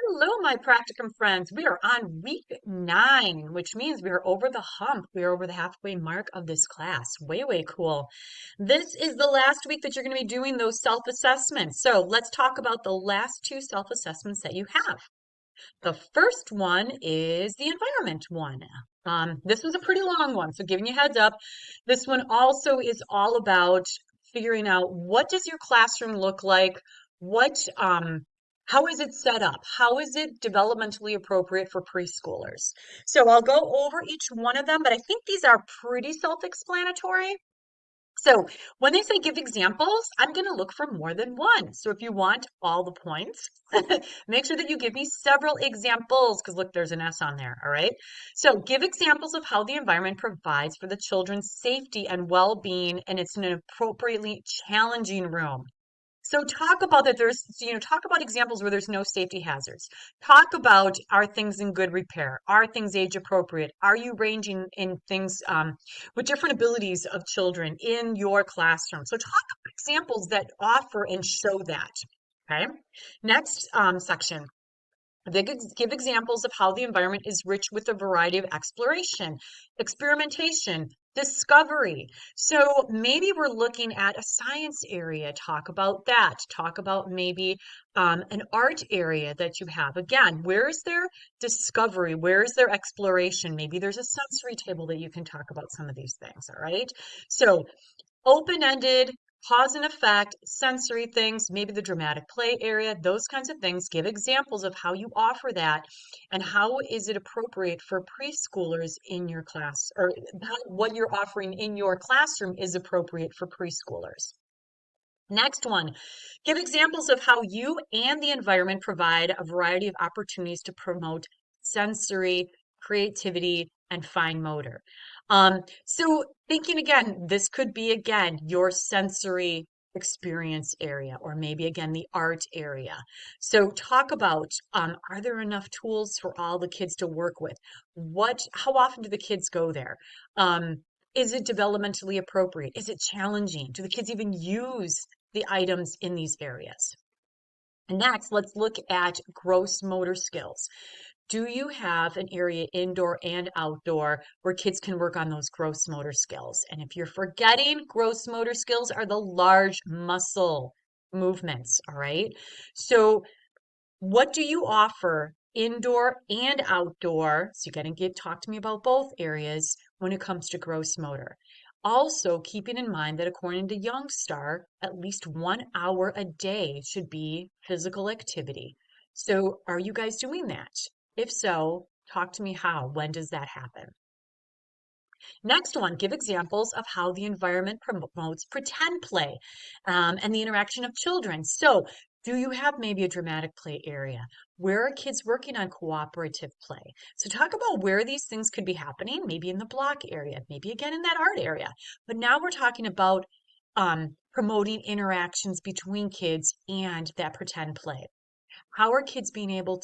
Hello, my practicum friends. We are on week 9, which means we are over the hump. We are over the halfway mark of this class. Way, way cool. This is the last week that you're going to be doing those self-assessments. So let's talk about the last two self-assessments that you have. The first one is the environment one. This was a pretty long one, so giving you a heads up. This one also is all about figuring out what does your classroom look like? How is it set up? How is it developmentally appropriate for preschoolers? So I'll go over each one of them, but I think these are pretty self-explanatory. So when they say give examples, I'm going to look for more than one. So if you want all the points, make sure that you give me several examples because look, there's an S on there. All right. So give examples of how the environment provides for the children's safety and well-being, and it's an appropriately challenging room. So talk about that talk about examples where there's no safety hazards. Talk about are things in good repair? Are things age appropriate? Are you ranging in things with different abilities of children in your classroom? So talk about examples that offer and show that. Okay. Next section. They give examples of how the environment is rich with a variety of exploration, experimentation, discovery. So maybe we're looking at a science area. Talk about that. Talk about maybe an art area that you have. Again, where is there discovery? Where is there exploration? Maybe there's a sensory table that you can talk about some of these things. All right. So open-ended, cause and effect, sensory things, maybe the dramatic play area, those kinds of things. Give examples of how you offer that and how is it appropriate for preschoolers in your class or what you're offering in your classroom is appropriate for preschoolers. Next one, give examples of how you and the environment provide a variety of opportunities to promote sensory, creativity, and fine motor. So thinking again, this could be again your sensory experience area, or maybe again the art area. So talk about are there enough tools for all the kids to work with? How often do the kids go there? Is it developmentally appropriate? Is it challenging? Do the kids even use the items in these areas? And next, let's look at gross motor skills. Do you have an area indoor and outdoor where kids can work on those gross motor skills? And if you're forgetting, gross motor skills are the large muscle movements, all right? So what do you offer indoor and outdoor? So you got to get talk to me about both areas when it comes to gross motor. Also, keeping in mind that according to Youngstar, at least 1 hour a day should be physical activity. So are you guys doing that? If so, talk to me how. When does that happen? Next one, give examples of how the environment promotes pretend play and the interaction of children. So, do you have maybe a dramatic play area? Where are kids working on cooperative play? So, talk about where these things could be happening, maybe in the block area, maybe again in that art area. But now we're talking about promoting interactions between kids and that pretend play. How are kids able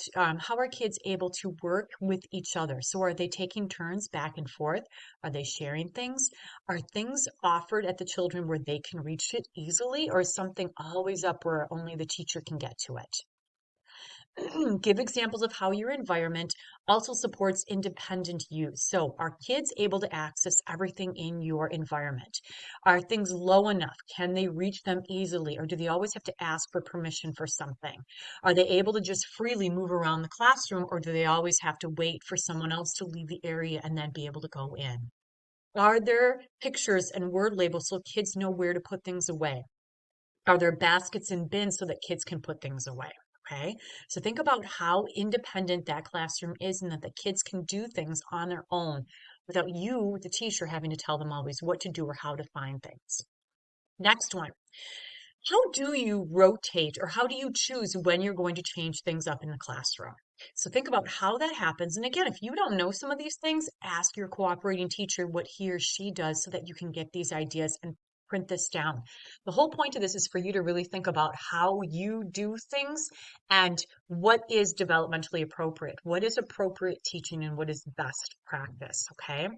to work with each other? So are they taking turns back and forth? Are they sharing things? Are things offered at the children where they can reach it easily, or is something always up where only the teacher can get to it? Give examples of how your environment also supports independent use. So, are kids able to access everything in your environment? Are things low enough? Can they reach them easily, or do they always have to ask for permission for something? Are they able to just freely move around the classroom, or do they always have to wait for someone else to leave the area and then be able to go in? Are there pictures and word labels so kids know where to put things away? Are there baskets and bins so that kids can put things away? Okay. So think about how independent that classroom is and that the kids can do things on their own without you, the teacher, having to tell them always what to do or how to find things. Next one. How do you rotate or how do you choose when you're going to change things up in the classroom? So think about how that happens. And again, if you don't know some of these things, ask your cooperating teacher what he or she does so that you can get these ideas and print this down. The whole point of this is for you to really think about how you do things and what is developmentally appropriate, what is appropriate teaching and what is best practice, okay?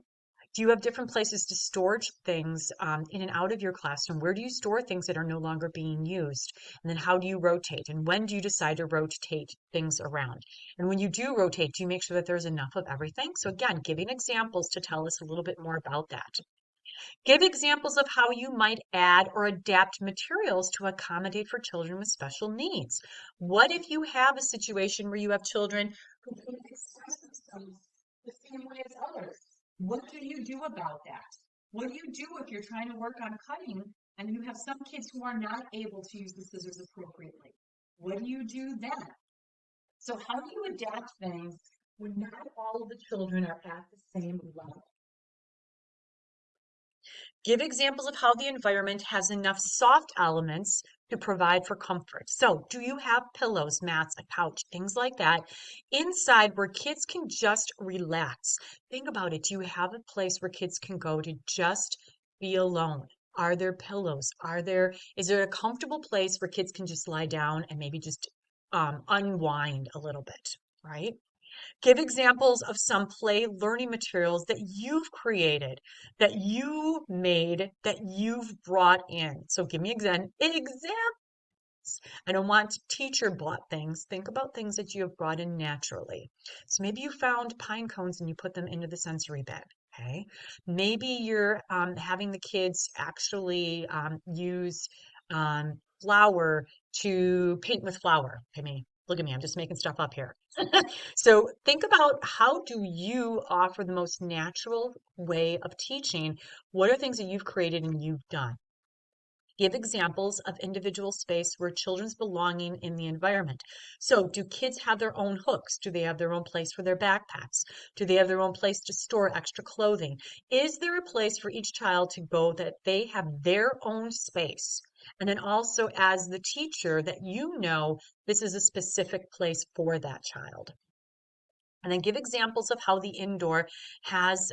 Do you have different places to store things in and out of your classroom? Where do you store things that are no longer being used? And then how do you rotate? And when do you decide to rotate things around? And when you do rotate, do you make sure that there's enough of everything? So again, giving examples to tell us a little bit more about that. Give examples of how you might add or adapt materials to accommodate for children with special needs. What if you have a situation where you have children who can't express themselves the same way as others? What do you do about that? What do you do if you're trying to work on cutting and you have some kids who are not able to use the scissors appropriately? What do you do then? So how do you adapt things when not all of the children are at the same level? Give examples of how the environment has enough soft elements to provide for comfort. So, do you have pillows, mats, a couch, things like that inside where kids can just relax? Think about it. Do you have a place where kids can go to just be alone? Are there pillows? Is there a comfortable place where kids can just lie down and maybe just unwind a little bit, right? Give examples of some play learning materials that you've created, that you made, that you've brought in. So give me examples. I don't want teacher bought things. Think about things that you have brought in naturally. So maybe you found pine cones and you put them into the sensory bed. Okay. Maybe you're having the kids actually use flour to paint with flour. Look at me. I'm just making stuff up here. So think about how do you offer the most natural way of teaching? What are things that you've created and you've done? Give examples of individual space where children's belonging in the environment. So, do kids have their own hooks? Do they have their own place for their backpacks? Do they have their own place to store extra clothing? Is there a place for each child to go that they have their own space? And then also, as the teacher, that you know this is a specific place for that child. And then give examples of how the indoor has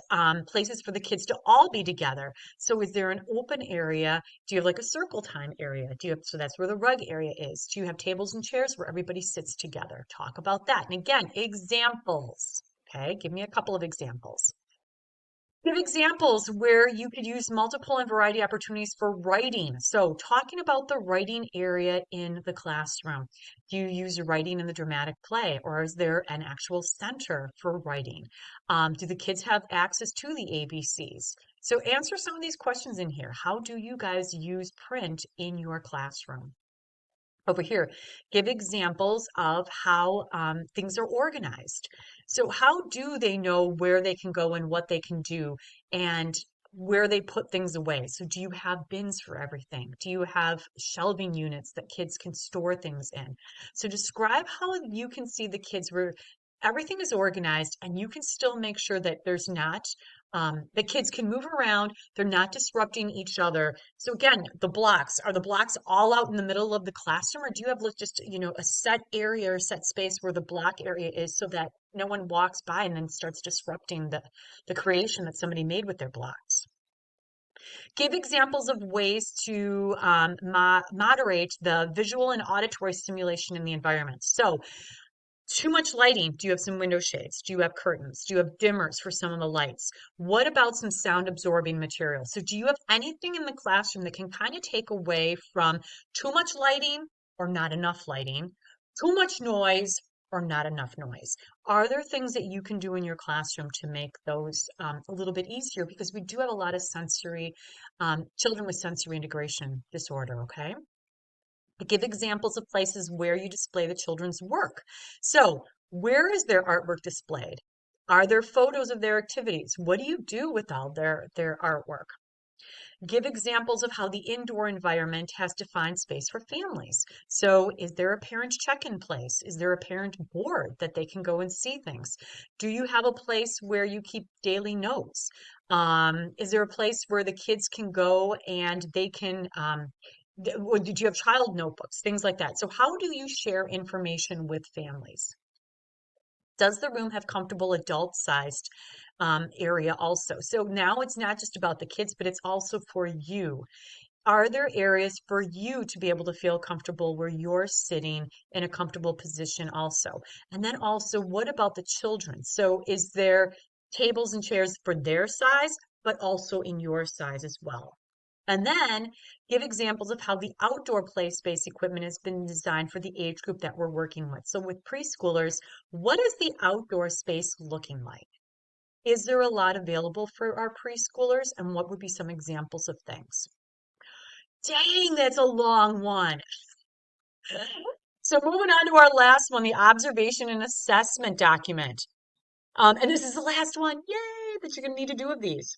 places for the kids to all be together. So is there an open area? Do you have like a circle time area? So that's where the rug area is. Do you have tables and chairs where everybody sits together? Talk about that. And again, examples. Okay, give me a couple of examples. Give examples where you could use multiple and variety opportunities for writing. So, talking about the writing area in the classroom. Do you use writing in the dramatic play, or is there an actual center for writing? Do the kids have access to the ABCs? So, answer some of these questions in here. How do you guys use print in your classroom? Over here, give examples of how things are organized. So, how do they know where they can go and what they can do and where they put things away? So, do you have bins for everything? Do you have shelving units that kids can store things in? So, describe how you can see the kids where everything is organized and you can still make sure that there's not. The kids can move around, they're not disrupting each other. So again, are the blocks all out in the middle of the classroom, or do you have like just, a set area or set space where the block area is so that no one walks by and then starts disrupting the creation that somebody made with their blocks? Give examples of ways to moderate the visual and auditory stimulation in the environment. So too much lighting. Do you have some window shades? Do you have curtains? Do you have dimmers for some of the lights? What about some sound absorbing material? So do you have anything in the classroom that can kind of take away from too much lighting or not enough lighting, too much noise or not enough noise? Are there things that you can do in your classroom to make those a little bit easier? Because we do have a lot of children with sensory integration disorder, okay? Give examples of places where you display the children's work. So, where is their artwork displayed? Are there photos of their activities? What do you do with all their artwork? Give examples of how the indoor environment has defined space for families. So, is there a parent check-in place? Is there a parent board that they can go and see things? Do you have a place where you keep daily notes? Is there a place where the kids can go and they can or did you have child notebooks, things like that? So how do you share information with families? Does the room have comfortable adult-sized area also? So now it's not just about the kids, but it's also for you. Are there areas for you to be able to feel comfortable where you're sitting in a comfortable position also? And then also, what about the children? So is there tables and chairs for their size? but also in your size as well. And then give examples of how the outdoor play space equipment has been designed for the age group that we're working with. So with preschoolers, what is the outdoor space looking like? Is there a lot available for our preschoolers? And what would be some examples of things? Dang, that's a long one. So moving on to our last one, the observation and assessment document. And this is the last one, yay, that you're going to need to do of these.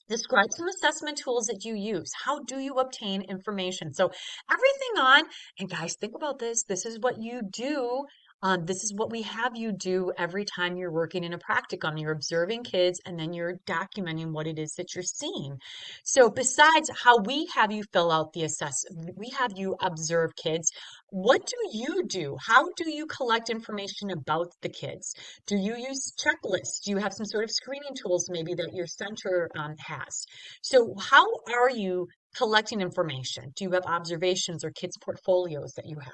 Describe some assessment tools that you use. How do you obtain information? So everything on, and guys, think about this. This is what you do. This is what we have you do every time you're working in a practicum. You're observing kids and then you're documenting what it is that you're seeing. So besides how we have you fill out the we have you observe kids. What do you do? How do you collect information about the kids? Do you use checklists? Do you have some sort of screening tools maybe that your center has? So how are you collecting information? Do you have observations or kids' portfolios that you have?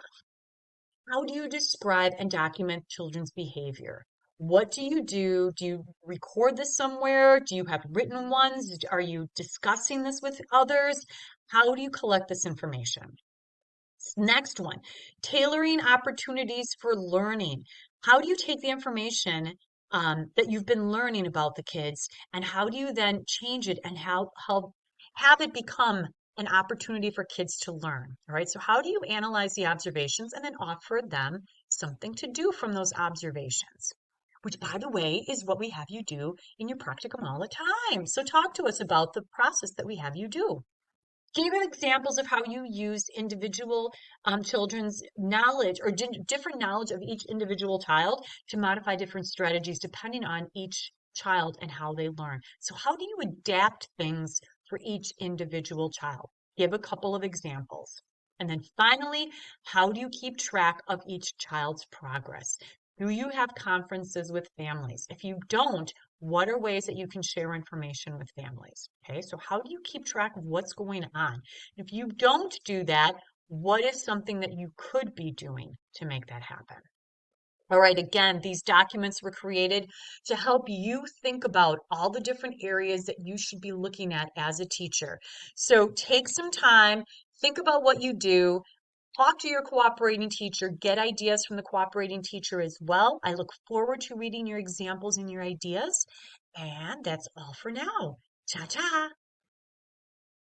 How do you describe and document children's behavior? What do you do? Do you record this somewhere? Do you have written ones? Are you discussing this with others? How do you collect this information? Next one, tailoring opportunities for learning. How do you take the information that you've been learning about the kids and how do you then change it and how have it become an opportunity for kids to learn? All right, so how do you analyze the observations and then offer them something to do from those observations? Which, by the way, is what we have you do in your practicum all the time. So talk to us about the process that we have you do. Gave examples of how you used individual children's knowledge or different knowledge of each individual child to modify different strategies depending on each child and how they learn. So how do you adapt things for each individual child? Give a couple of examples. And then finally, how do you keep track of each child's progress? Do you have conferences with families? If you don't, what are ways that you can share information with families? Okay, so how do you keep track of what's going on? If you don't do that, what is something that you could be doing to make that happen? All right, again, these documents were created to help you think about all the different areas that you should be looking at as a teacher. So take some time, think about what you do, talk to your cooperating teacher, get ideas from the cooperating teacher as well. I look forward to reading your examples and your ideas. And that's all for now. Cha cha.